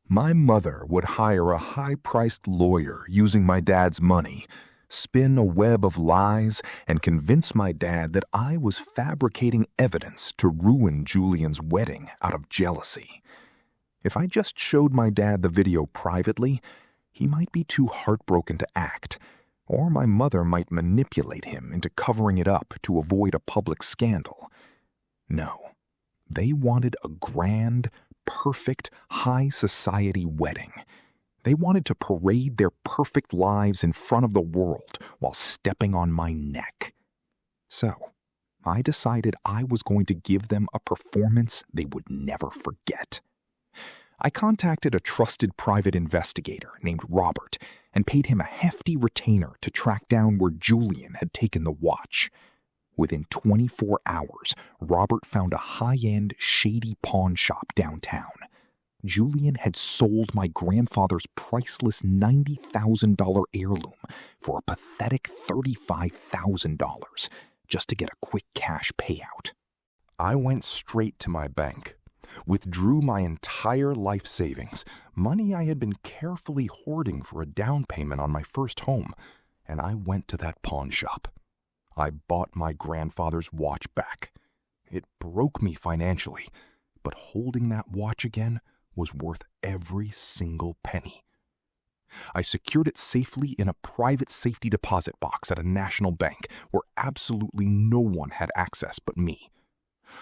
My mother would hire a high-priced lawyer using my dad's money, spin a web of lies, and convince my dad that I was fabricating evidence to ruin Julian's wedding out of jealousy. If I just showed my dad the video privately, he might be too heartbroken to act, or my mother might manipulate him into covering it up to avoid a public scandal. No, they wanted a grand, perfect, high society wedding. They wanted to parade their perfect lives in front of the world while stepping on my neck. So, I decided I was going to give them a performance they would never forget. I contacted a trusted private investigator named Robert and paid him a hefty retainer to track down where Julian had taken the watch. Within 24 hours, Robert found a high-end, shady pawn shop downtown. Julian had sold my grandfather's priceless $90,000 heirloom for a pathetic $35,000 just to get a quick cash payout. I went straight to my bank, withdrew my entire life savings, money I had been carefully hoarding for a down payment on my first home, and I went to that pawn shop. I bought my grandfather's watch back. It broke me financially, but holding that watch again was worth every single penny. I secured it safely in a private safety deposit box at a national bank where absolutely no one had access but me.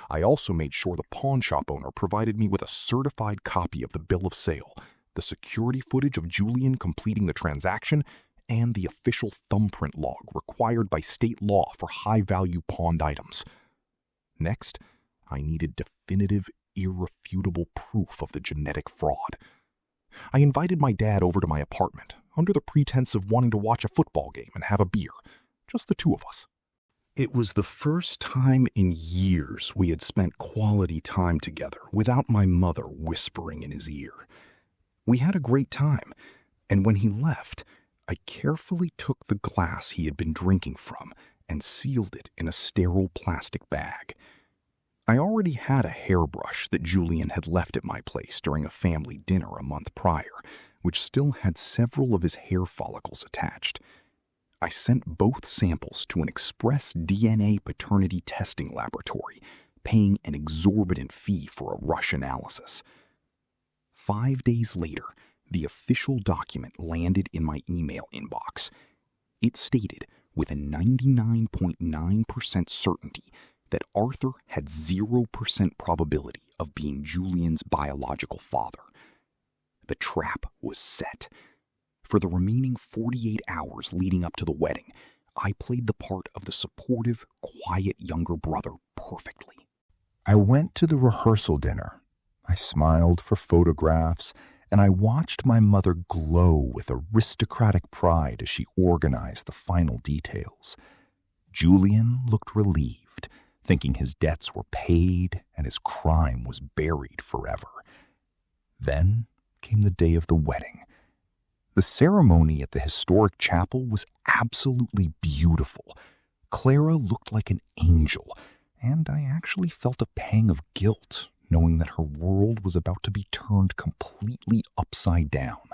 I also made sure the pawn shop owner provided me with a certified copy of the bill of sale, the security footage of Julian completing the transaction, and the official thumbprint log required by state law for high-value pawned items. Next, I needed definitive, irrefutable proof of the genetic fraud. I invited my dad over to my apartment, under the pretense of wanting to watch a football game and have a beer, just the two of us. It was the first time in years we had spent quality time together without my mother whispering in his ear. We had a great time, and when he left, I carefully took the glass he had been drinking from and sealed it in a sterile plastic bag. I already had a hairbrush that Julian had left at my place during a family dinner a month prior, which still had several of his hair follicles attached. I sent both samples to an express DNA paternity testing laboratory, paying an exorbitant fee for a rush analysis. 5 days later, the official document landed in my email inbox. It stated, with a 99.9% certainty, that Arthur had 0% probability of being Julian's biological father. The trap was set. For the remaining 48 hours leading up to the wedding, I played the part of the supportive, quiet younger brother perfectly. I went to the rehearsal dinner. I smiled for photographs, and I watched my mother glow with aristocratic pride as she organized the final details. Julian looked relieved, thinking his debts were paid and his crime was buried forever. Then came the day of the wedding. The ceremony at the historic chapel was absolutely beautiful. Clara looked like an angel, and I actually felt a pang of guilt knowing that her world was about to be turned completely upside down.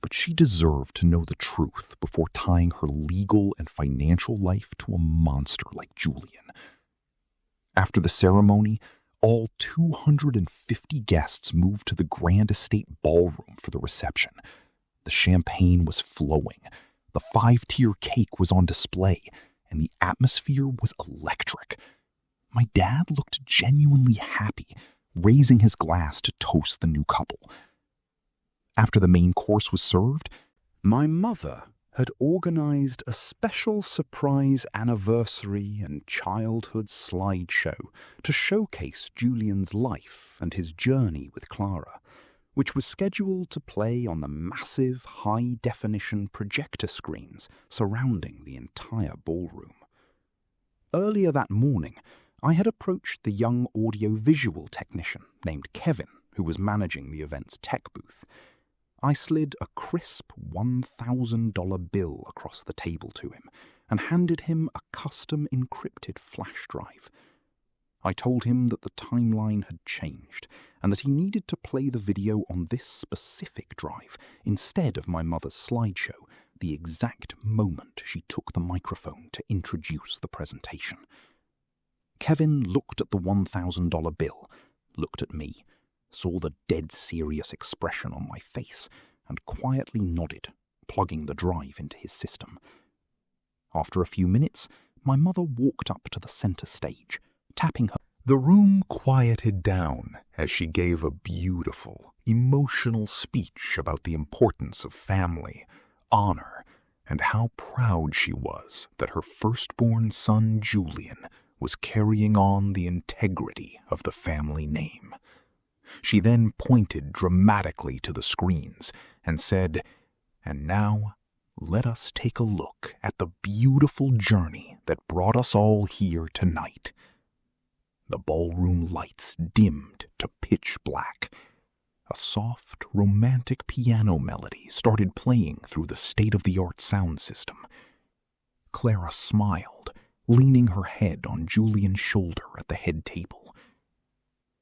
But she deserved to know the truth before tying her legal and financial life to a monster like Julian. After the ceremony, all 250 guests moved to the Grand Estate ballroom for the reception. The champagne was flowing, the 5-tier cake was on display, and the atmosphere was electric. My dad looked genuinely happy, raising his glass to toast the new couple. After the main course was served, My mother had organized a special surprise anniversary and childhood slideshow to showcase Julian's life and his journey with Clara, which was scheduled to play on the massive high-definition projector screens surrounding the entire ballroom. Earlier that morning, I had approached the young audio-visual technician named Kevin, who was managing the event's tech booth. I slid a crisp $1,000 bill across the table to him and handed him a custom encrypted flash drive. I told him that the timeline had changed and that he needed to play the video on this specific drive instead of my mother's slideshow the exact moment she took the microphone to introduce the presentation. Kevin looked at the $1,000 bill, looked at me, saw the dead serious expression on my face, and quietly nodded, plugging the drive into his system. After a few minutes, my mother walked up to the center stage, tapping her. The room quieted down as she gave a beautiful, emotional speech about the importance of family, honor, and how proud she was that her firstborn son, Julian, was carrying on the integrity of the family name. She then pointed dramatically to the screens and said, "And now, let us take a look at the beautiful journey that brought us all here tonight." The ballroom lights dimmed to pitch black. A soft, romantic piano melody started playing through the state-of-the-art sound system. Clara smiled, leaning her head on Julian's shoulder at the head table.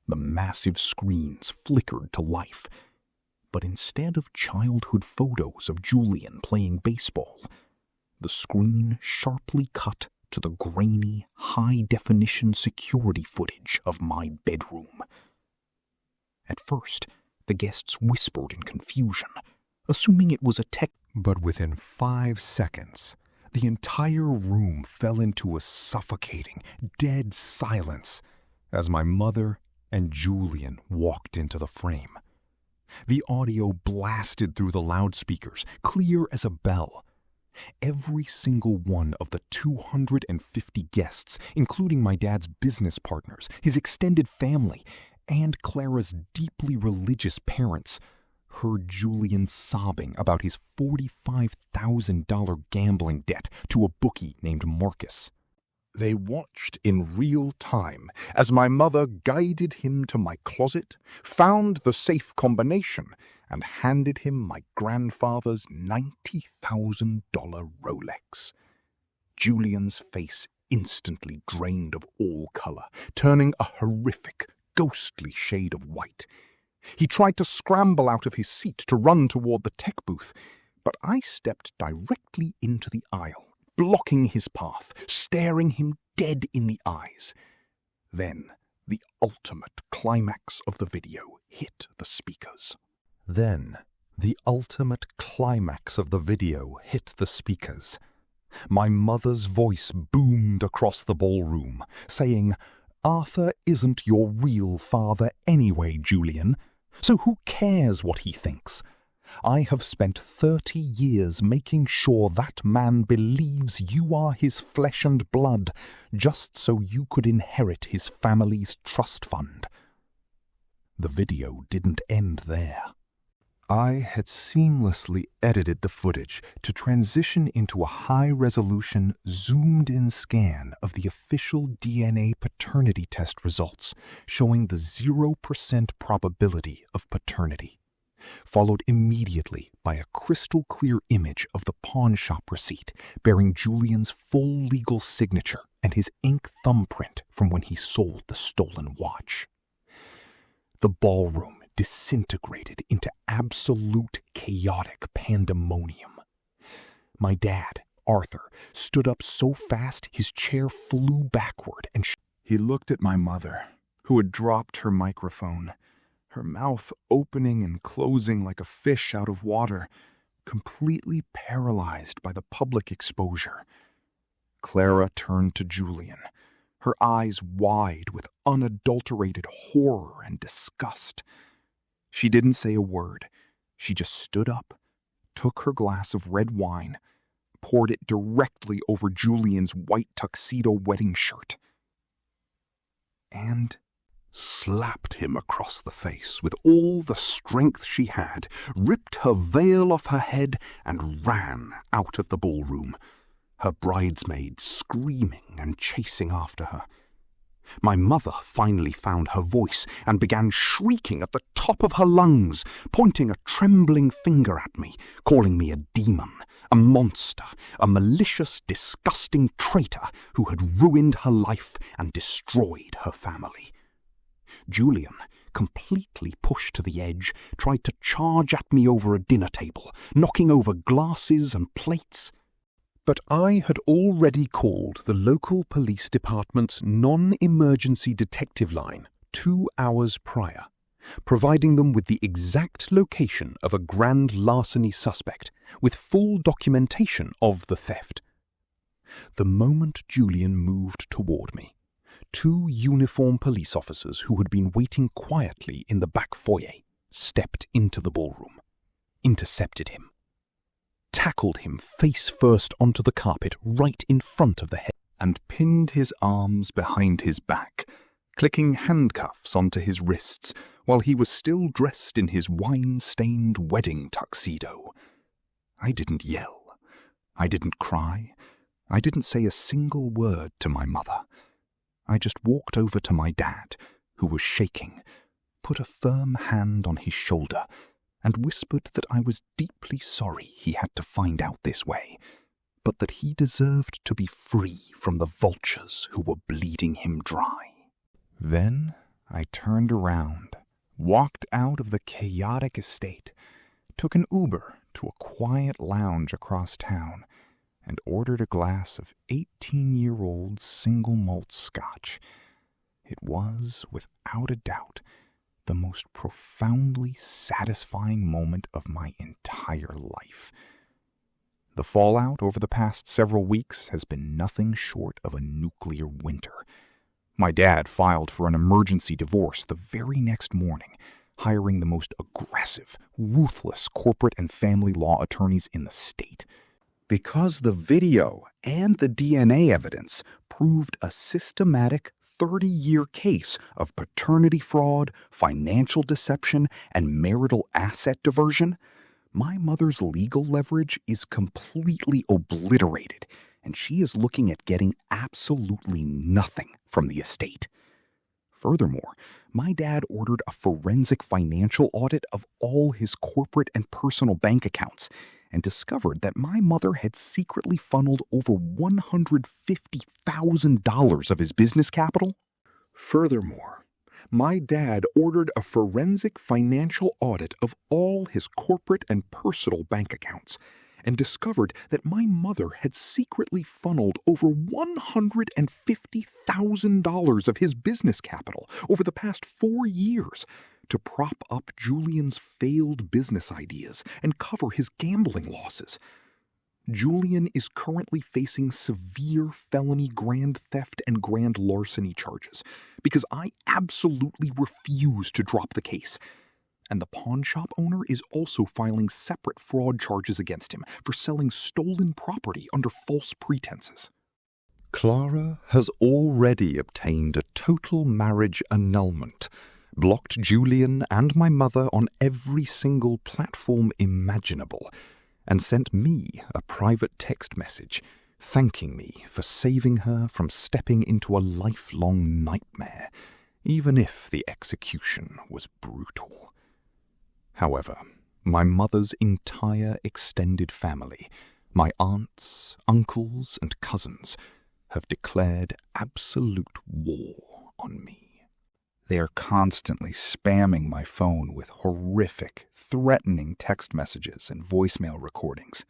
The massive screens flickered to life, but instead of childhood photos of Julian playing baseball, the screen sharply cut to the grainy, high-definition security footage of my bedroom. At first, the guests whispered in confusion, assuming it was a tech. But within 5 seconds, the entire room fell into a suffocating, dead silence as my mother and Julian walked into the frame. The audio blasted through the loudspeakers, clear as a bell. Every single one of the 250 guests, including my dad's business partners, his extended family, and Clara's deeply religious parents, heard Julian sobbing about his $45,000 gambling debt to a bookie named Marcus. They watched in real time as my mother guided him to my closet, found the safe combination, and handed him my grandfather's $90,000 Rolex. Julian's face instantly drained of all color, turning a horrific, ghostly shade of white. He tried to scramble out of his seat to run toward the tech booth, but I stepped directly into the aisle, blocking his path, staring him dead in the eyes. Then, the ultimate climax of the video hit the speakers. My mother's voice boomed across the ballroom, saying, "Arthur isn't your real father anyway, Julian, so who cares what he thinks? I have spent 30 years making sure that man believes you are his flesh and blood, just so you could inherit his family's trust fund." The video didn't end there. I had seamlessly edited the footage to transition into a high-resolution, zoomed-in scan of the official DNA paternity test results, showing the 0% probability of paternity, followed immediately by a crystal-clear image of the pawn shop receipt bearing Julian's full legal signature and his ink thumbprint from when he sold the stolen watch. The ballroom disintegrated into absolute chaotic pandemonium. My dad, Arthur, stood up so fast his chair flew backward and he looked at my mother, who had dropped her microphone, her mouth opening and closing like a fish out of water, completely paralyzed by the public exposure. Clara turned to Julian, her eyes wide with unadulterated horror and disgust. She didn't say a word. She just stood up, took her glass of red wine, poured it directly over Julian's white tuxedo wedding shirt, and slapped him across the face with all the strength she had, ripped her veil off her head, and ran out of the ballroom, her bridesmaids screaming and chasing after her. My mother finally found her voice and began shrieking at the top of her lungs, pointing a trembling finger at me, calling me a demon, A monster, a malicious, disgusting traitor who had ruined her life and destroyed her family. Julian, completely pushed to the edge, tried to charge at me over a dinner table, knocking over glasses and plates. But I had already called the local police department's non-emergency detective line 2 hours prior, providing them with the exact location of a grand larceny suspect, with full documentation of the theft. The moment Julian moved toward me, 2 uniformed police officers who had been waiting quietly in the back foyer stepped into the ballroom, intercepted him, tackled him face first onto the carpet right in front of the head, and pinned his arms behind his back, clicking handcuffs onto his wrists while he was still dressed in his wine-stained wedding tuxedo. I didn't yell. I didn't cry. I didn't say a single word to my mother. I just walked over to my dad, who was shaking, put a firm hand on his shoulder, and whispered that I was deeply sorry he had to find out this way, but that he deserved to be free from the vultures who were bleeding him dry. Then I turned around, walked out of the chaotic estate, took an Uber to a quiet lounge across town, and ordered a glass of 18-year-old single malt scotch. It was, without a doubt, the most profoundly satisfying moment of my entire life. The fallout over the past several weeks has been nothing short of a nuclear winter. My dad filed for an emergency divorce the very next morning, hiring the most aggressive, ruthless corporate and family law attorneys in the state. Because the video and the DNA evidence proved a systematic 30-year case of paternity fraud, financial deception, and marital asset diversion, my mother's legal leverage is completely obliterated, and she is looking at getting absolutely nothing from the estate. Furthermore, my dad ordered a forensic financial audit of all his corporate and personal bank accounts, and discovered that my mother had secretly funneled over $150,000 of his business capital. Furthermore, my dad ordered a forensic financial audit of all his corporate and personal bank accounts, and discovered that my mother had secretly funneled over $150,000 of his business capital over the past 4 years to prop up Julian's failed business ideas and cover his gambling losses. Julian is currently facing severe felony grand theft and grand larceny charges because I absolutely refuse to drop the case. And the pawn shop owner is also filing separate fraud charges against him for selling stolen property under false pretenses. Clara has already obtained a total marriage annulment, blocked Julian and my mother on every single platform imaginable, and sent me a private text message thanking me for saving her from stepping into a lifelong nightmare, even if the execution was brutal. However, my mother's entire extended family, my aunts, uncles, and cousins, have declared absolute war on me. They are constantly spamming my phone with horrific, threatening text messages and voicemail recordings,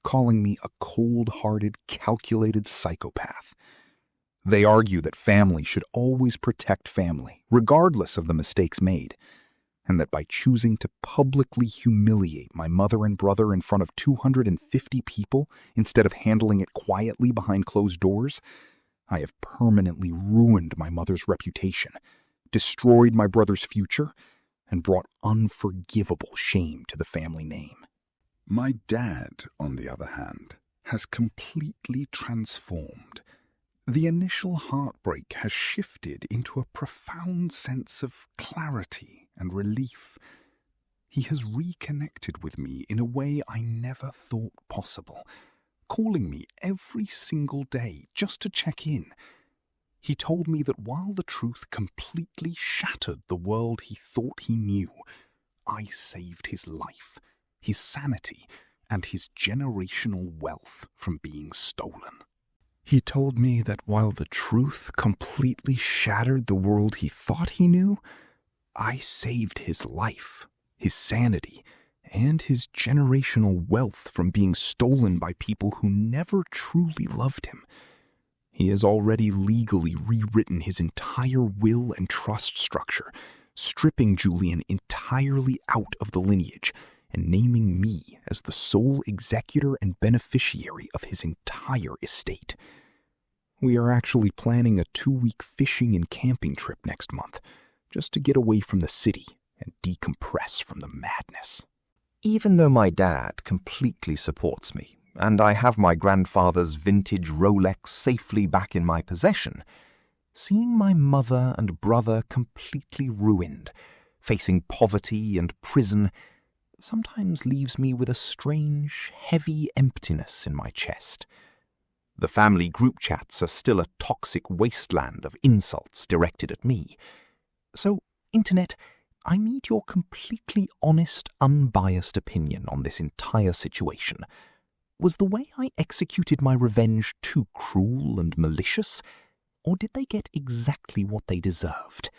calling me a cold-hearted, calculated psychopath. They argue that family should always protect family, regardless of the mistakes made, and that by choosing to publicly humiliate my mother and brother in front of 250 people instead of handling it quietly behind closed doors, I have permanently ruined my mother's reputation, destroyed my brother's future, and brought unforgivable shame to the family name. My dad, on the other hand, has completely transformed. The initial heartbreak has shifted into a profound sense of clarity and relief. He has reconnected with me in a way I never thought possible, calling me every single day just to check in. He told me that while the truth completely shattered the world he thought he knew, I saved his life, his sanity, and his generational wealth from being stolen. He told me that while the truth completely shattered the world he thought he knew, I saved his life, his sanity, and his generational wealth from being stolen by people who never truly loved him. He has already legally rewritten his entire will and trust structure, stripping Julian entirely out of the lineage and naming me as the sole executor and beneficiary of his entire estate. We are actually planning a 2-week fishing and camping trip next month, just to get away from the city and decompress from the madness. Even though my dad completely supports me, and I have my grandfather's vintage Rolex safely back in my possession, seeing my mother and brother completely ruined, facing poverty and prison, sometimes leaves me with a strange, heavy emptiness in my chest. The family group chats are still a toxic wasteland of insults directed at me. So, Internet, I need your completely honest, unbiased opinion on this entire situation. Was the way I executed my revenge too cruel and malicious, or did they get exactly what they deserved?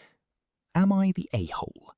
Am I the a-hole?